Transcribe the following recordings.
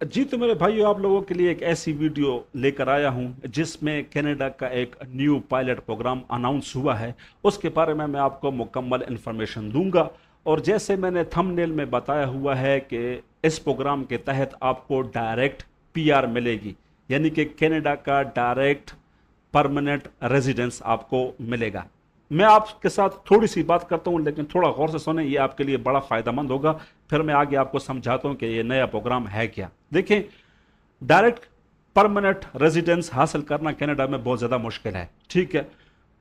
जी तो मेरे भाइयों, आप लोगों के लिए एक ऐसी वीडियो लेकर आया हूं जिसमें कनाडा का एक न्यू पायलट प्रोग्राम अनाउंस हुआ है। उसके बारे में मैं आपको मुकम्मल इन्फॉर्मेशन दूंगा। और जैसे मैंने थंबनेल में बताया हुआ है कि इस प्रोग्राम के तहत आपको डायरेक्ट पीआर मिलेगी, यानी कि कनाडा का डायरेक्ट परमानेंट रेजिडेंस आपको मिलेगा। मैं आपके साथ थोड़ी सी बात करता हूं, लेकिन थोड़ा गौर से सुने, ये आपके लिए बड़ा फायदेमंद होगा। फिर मैं आगे आपको समझाता हूं कि ये नया प्रोग्राम है क्या। देखें, डायरेक्ट परमानेंट रेजिडेंस हासिल करना कनाडा में बहुत ज़्यादा मुश्किल है। ठीक है,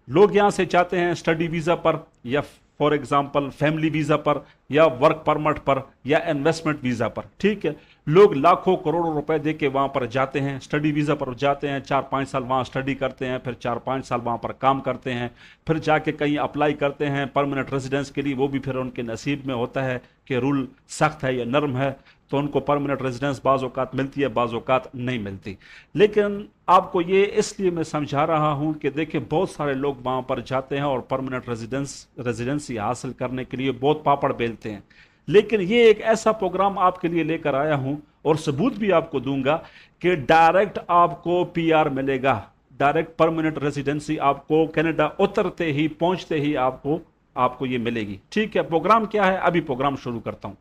लोग यहां से चाहते हैं स्टडी वीज़ा पर, या फॉर एग्जांपल फैमिली वीज़ा पर, या वर्क परमिट पर, या इन्वेस्टमेंट वीज़ा पर। ठीक है, लोग लाखों करोड़ों रुपए दे के वहां पर जाते हैं, स्टडी वीज़ा पर जाते हैं, 4-5 साल वहां स्टडी करते हैं, फिर 4-5 साल वहां पर काम करते हैं, फिर जाके कहीं अप्लाई करते हैं परमानेंट रेजिडेंस के लिए। वो भी फिर उनके नसीब में होता है कि रूल सख्त है या नरम है, तो उनको परमानेंट रेजिडेंस बाज़ औक़ात मिलती है, बाज़ औक़ात नहीं मिलती। लेकिन आपको ये इसलिए मैं समझा रहा हूं कि देखिए, बहुत सारे लोग वहां पर जाते हैं और परमानेंट रेजिडेंसी हासिल करने के लिए बहुत पापड़ बेलते हैं। लेकिन ये एक ऐसा प्रोग्राम आपके लिए लेकर आया हूं, और सबूत भी आपको दूंगा कि डायरेक्ट आपको पीआर मिलेगा। डायरेक्ट परमानेंट रेजिडेंसी आपको कनाडा उतरते ही, पहुंचते ही आपको आपको ये मिलेगी। ठीक है, प्रोग्राम क्या है, अभी प्रोग्राम शुरू करता हूं।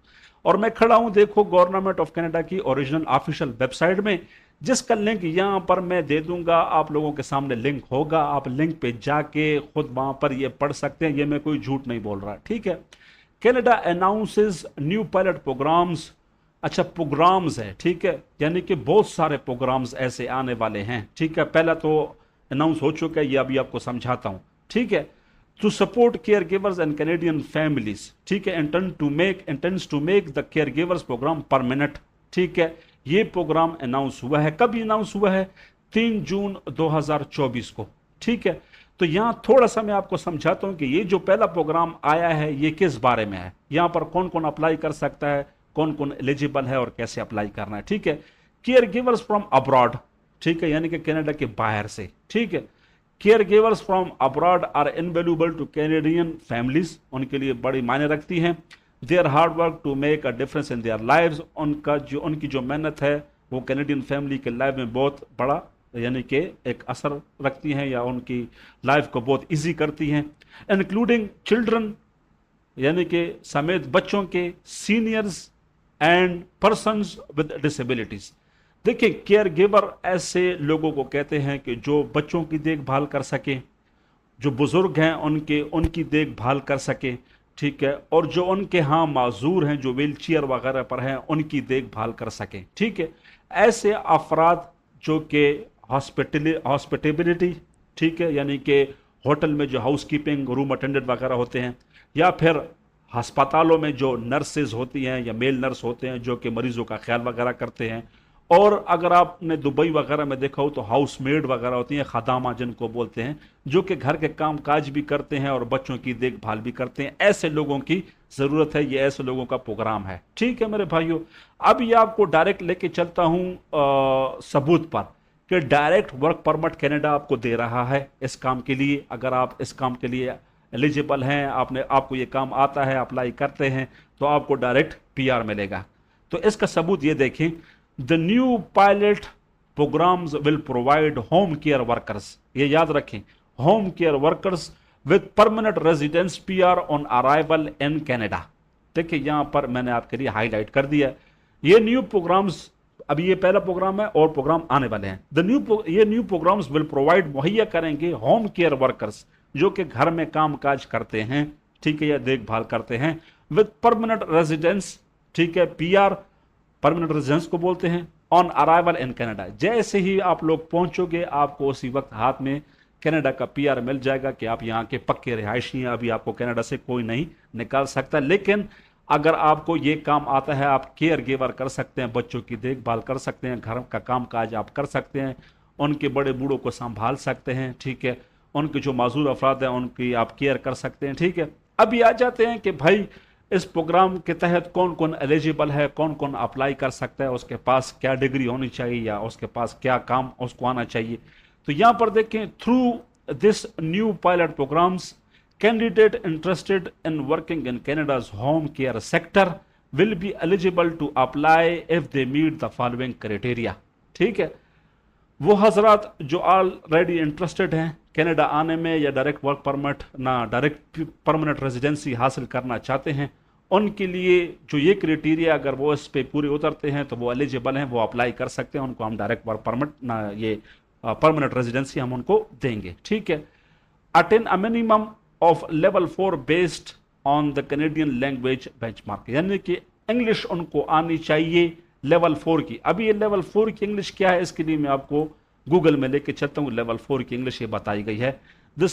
और मैं खड़ा हूं, देखो, गवर्नमेंट ऑफ कनाडा की ओरिजिनल ऑफिशियल वेबसाइट में, जिसका लिंक यहां पर मैं दे दूंगा। आप लोगों के सामने लिंक होगा, आप लिंक पे जाके खुद वहां पर ये पढ़ सकते हैं। ये मैं कोई झूठ नहीं बोल रहा। ठीक है, Canada announces new pilot programmes. अच्छा, प्रोग्राम्स है, ठीक है, यानी कि बहुत सारे प्रोग्राम्स ऐसे आने वाले हैं। ठीक है, पहला तो अनाउंस हो चुका है, ये अभी आपको समझाता हूं। ठीक है, to support care givers and Canadian families. ठीक है, intends to make the care givers programme permanent. ठीक है, ये प्रोग्राम अनाउंस हुआ है। कब अनाउंस हुआ है? 3 जून 2024 को। ठीक है, तो यहां थोड़ा सा मैं आपको समझाता हूं कि ये जो पहला प्रोग्राम आया है ये किस बारे में है, यहां पर कौन कौन अप्लाई कर सकता है, कौन कौन एलिजिबल है और कैसे अप्लाई करना है। ठीक है, केयर गिवर्स फ्रॉम अब्रॉड। ठीक है, यानी कि कनाडा के बाहर से। ठीक है, care givers from abroad are invaluable to Canadian families, उनके लिए बड़ी मायने रखती हैं। Their hard work to make a difference in their lives, उनकी जो मेहनत है वो कैनेडियन फैमिली के लाइफ में बहुत बड़ा, यानी कि एक असर रखती हैं, या उनकी लाइफ को बहुत इजी करती हैं। इंक्लूडिंग चिल्ड्रन, यानी कि समेत बच्चों के, seniors and persons with disabilities. देखिए, केयर गिवर ऐसे लोगों को कहते हैं कि जो बच्चों की देखभाल कर सके, जो बुजुर्ग हैं उनके उनकी देखभाल कर सके। ठीक है, और जो उनके यहाँ माजूर हैं, जो व्हील चेयर वगैरह पर हैं, उनकी देखभाल कर सके। ठीक है, ऐसे अफराद जो कि हॉस्पिटेबिलिटी, ठीक है, यानी कि होटल में जो हाउस कीपिंग, रूम अटेंडेंट वगैरह होते हैं, या फिर अस्पतालों में जो नर्सेज होती हैं या मेल नर्स होते हैं जो कि मरीजों का ख्याल वगैरह करते हैं। और अगर आपने दुबई वगैरह में देखा हो तो हाउस मेड वगैरह होती हैं, खदामा जिनको बोलते हैं, जो कि घर के काम काज भी करते हैं और बच्चों की देखभाल भी करते हैं। ऐसे लोगों की ज़रूरत है, ये ऐसे लोगों का प्रोग्राम है। ठीक है मेरे भाइयों, अब ये आपको डायरेक्ट लेके चलता हूँ सबूत पर कि डायरेक्ट वर्क परमिट कनाडा आपको दे रहा है इस काम के लिए। अगर आप इस काम के लिए एलिजिबल हैं, आपको ये काम आता है, अप्लाई करते हैं, तो आपको डायरेक्ट पीआर मिलेगा। तो इसका सबूत ये देखें, the new pilot programmes will provide home care workers, ये याद रखें, home care workers with permanent residence PR on arrival in Canada. देखिए, यहां पर मैंने आपके लिए हाईलाइट कर दिया, ये न्यू प्रोग्राम्स, अभी ये पहला प्रोग्राम है और प्रोग्राम आने वाले हैं। ये न्यू प्रोग्राम्स विल प्रोवाइड, मुहैया करेंगे होम केयर वर्कर्स, जो कि घर में काम काज करते हैं, ठीक है, या देखभाल करते हैं, विद परमानेंट रेजिडेंस। ठीक है, पीआर परमानेंट रेजिडेंस को बोलते हैं, ऑन अराइवल इन कनाडा। जैसे ही आप लोग पहुंचोगे, आपको उसी वक्त हाथ में कनाडा का पीआर मिल जाएगा कि आप यहाँ के पक्के रिहायशी हैं। अभी आपको कनाडा से कोई नहीं निकाल सकता। लेकिन अगर आपको ये काम आता है, आप केयर गिवर कर सकते हैं, बच्चों की देखभाल कर सकते हैं, घर का काम काज आप कर सकते हैं, उनके बड़े बूढ़ों को संभाल सकते हैं। ठीक है, उनके जो माजूर अफराद हैं उनकी आप केयर कर सकते हैं। ठीक है, अभी आ जाते हैं कि भाई इस प्रोग्राम के तहत कौन कौन एलिजिबल है, कौन कौन अप्लाई कर सकता है, उसके पास क्या डिग्री होनी चाहिए या उसके पास क्या काम उसको आना चाहिए। तो यहां पर देखें, through this new pilot programs, candidate interested in working in Canada's home care sector will be eligible to apply if they meet the following criteria. ठीक है, वो हजरात जो ऑलरेडी इंटरेस्टेड हैं कनाडा आने में या डायरेक्ट वर्क परमिट ना डायरेक्ट परमानेंट रेजिडेंसी हासिल करना चाहते हैं, उनके लिए जो ये क्राइटेरिया अगर वो इस पे पूरे उतरते हैं तो वो एलिजिबल हैं, वो अप्लाई कर सकते हैं, उनको हम डायरेक्ट वर्क परमिट ना ये परमानेंट रेजिडेंसी हम उनको देंगे। ठीक है, attain a minimum of level 4 based on the Canadian language benchmark, यानी कि इंग्लिश उनको आनी चाहिए लेवल 4 की। अभी ये लेवल 4 की इंग्लिश क्या है, इसके लिए मैं आपको गूगल में लेके चलता हूँ। लेवल 4 की इंग्लिश ये बताई गई है, the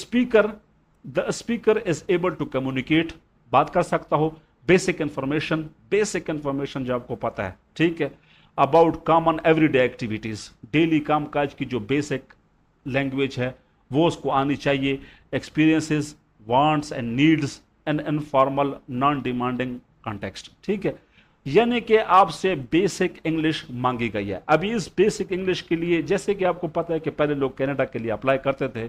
speaker is able to communicate, बात कर सकता हो, बेसिक इंफॉर्मेशन जो आपको पता है, ठीक है, about common everyday activities, daily कामकाज की जो बेसिक लैंग्वेज है वो उसको आनी चाहिए, experiences, wants and needs and informal non demanding context. ठीक है, यानी कि आपसे बेसिक इंग्लिश मांगी गई है। अभी इस बेसिक इंग्लिश के लिए जैसे कि आपको पता है कि पहले लोग कनाडा के लिए अप्लाई करते थे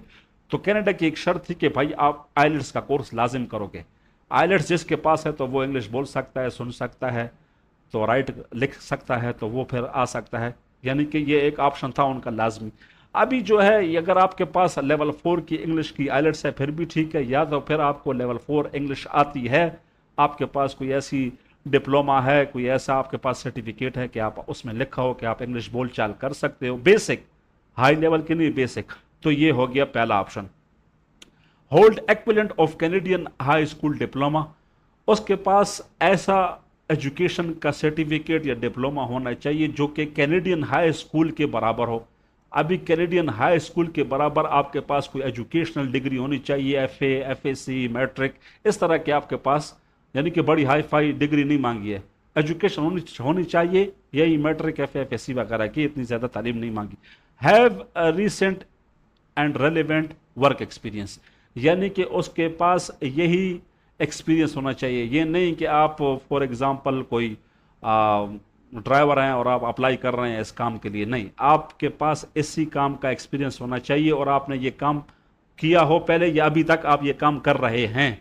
तो कनाडा की एक शर्त थी कि भाई आप आइलेट्स का कोर्स लाजिम करोगे। आइलेट्स जिसके पास है तो वो इंग्लिश बोल सकता है, सुन सकता है, तो राइट लिख सकता है, तो वो फिर आ सकता है, यानी कि ये एक ऑप्शन था उनका लाजमी। अभी जो है अगर आपके पास लेवल 4 की इंग्लिश की आइलेट्स है फिर भी ठीक है, या तो फिर आपको लेवल 4 इंग्लिश आती है, आपके पास कोई ऐसी डिप्लोमा है, कोई ऐसा आपके पास सर्टिफिकेट है कि आप उसमें लिखा हो कि आप इंग्लिश बोलचाल कर सकते हो, बेसिक, हाई लेवल की नहीं, बेसिक, तो ये हो गया पहला option. Hold equivalent of Canadian high school diploma, उसके पास ऐसा एजुकेशन का सर्टिफिकेट या डिप्लोमा होना चाहिए जो कि कैनेडियन हाई स्कूल के बराबर हो। अभी कैनेडियन हाई स्कूल के बराबर आपके पास कोई एजुकेशनल डिग्री होनी चाहिए, एफए, एफएससी, मैट्रिक, इस तरह के आपके पास, यानी कि बड़ी हाई फाई डिग्री नहीं मांगी है, एजुकेशन होनी चाहिए, यही मैट्रिक, एफए, एफएससी वगैरह की, इतनी ज़्यादा तालीम नहीं मांगी। Have recent and relevant work experience, यानी कि उसके पास यही एक्सपीरियंस होना चाहिए। ये नहीं कि आप फॉर एग्जांपल कोई ड्राइवर हैं और आप अप्लाई कर रहे हैं इस काम के लिए, नहीं, आपके पास इसी काम का एक्सपीरियंस होना चाहिए और आपने ये काम किया हो पहले या अभी तक आप ये काम कर रहे हैं।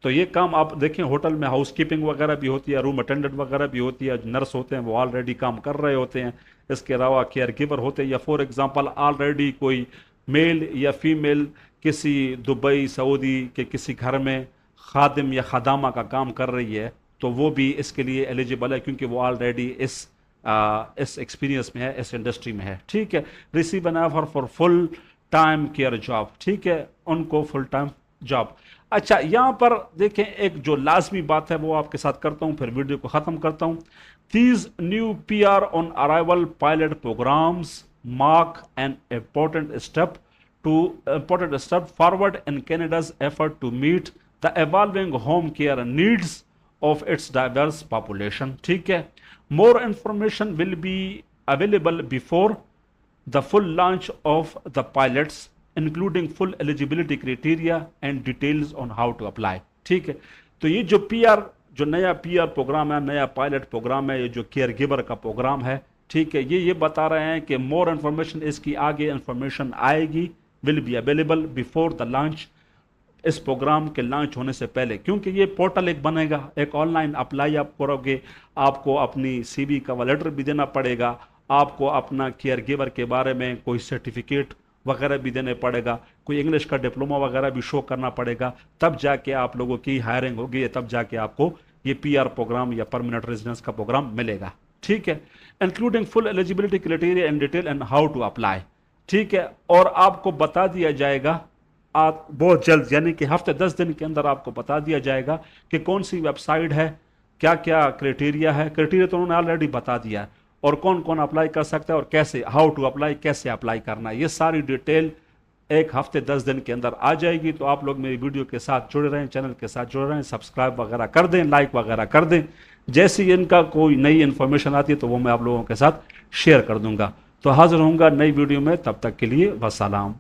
तो ये काम आप देखें, होटल में हाउसकीपिंग वगैरह भी होती है, रूम अटेंडेंट वगैरह भी होती है, नर्स होते हैं वो ऑलरेडी काम कर रहे होते हैं, इसके अलावा केयर गिवर होते हैं, या फॉर एग्जांपल ऑलरेडी कोई मेल या फीमेल किसी दुबई सऊदी के किसी घर में खादिम या खादामा का काम कर रही है तो वो भी इसके लिए एलिजिबल है क्योंकि वो ऑलरेडी इस एक्सपीरियंस में है, इस इंडस्ट्री में है। ठीक है, receive an offer for full time care job, ठीक है, उनको फुल टाइम जॉब। अच्छा, यहाँ पर देखें एक जो लाजमी बात है वो आपके साथ करता हूँ, फिर वीडियो को ख़त्म करता हूँ। These new PR on arrival pilot programmes mark an important step forward in Canada's effort to meet the evolving home care needs of its diverse population। ठीक है, more information will be available before the full launch of the pilots including full eligibility criteria and details on how to apply। ठीक है, तो ये जो जो नया PR programme है, नया पायलट प्रोग्राम है, ये जो केयर गिवर का प्रोग्राम है, ठीक है, ये बता रहे हैं कि मोर इन्फॉर्मेशन, इसकी आगे इन्फॉर्मेशन आएगी, will be available before the launch, इस प्रोग्राम के लॉन्च होने से पहले, क्योंकि ये पोर्टल एक बनेगा, एक ऑनलाइन अप्लाई आप करोगे, आपको अपनी CV का लेटर भी देना पड़ेगा, आपको अपना केयर गिवर के बारे में कोई सर्टिफिकेट वगैरह भी देने पड़ेगा, कोई इंग्लिश का डिप्लोमा वगैरह भी शो करना पड़ेगा, तब जाके आप लोगों की हायरिंग होगी, तब जाके आपको ये PR प्रोग्राम या परमानेंट रेजिडेंस का प्रोग्राम मिलेगा। ठीक है, including full eligibility criteria and detail and how to apply. ठीक है, और आपको बता दिया जाएगा आप बहुत जल्द, यानी कि हफ्ते 10 दिन के अंदर आपको बता दिया जाएगा कि कौन सी वेबसाइट है, क्या क्या क्राइटेरिया है। क्राइटेरिया तो उन्होंने ऑलरेडी बता दिया है, और कौन कौन अप्लाई कर सकता है और कैसे, हाउ टू अप्लाई, कैसे अप्लाई करना है, ये सारी डिटेल एक हफ्ते 10 दिन के अंदर आ जाएगी। तो आप लोग मेरी वीडियो के साथ जुड़े रहें, चैनल के साथ जुड़े रहें, सब्सक्राइब वगैरह कर दें, लाइक वगैरह कर दें। जैसे ही इनका कोई नई इन्फॉर्मेशन आती है तो वो मैं आप लोगों के साथ शेयर कर दूंगा। तो हाजिर होऊंगा नई वीडियो में, तब तक के लिए वस्सलाम।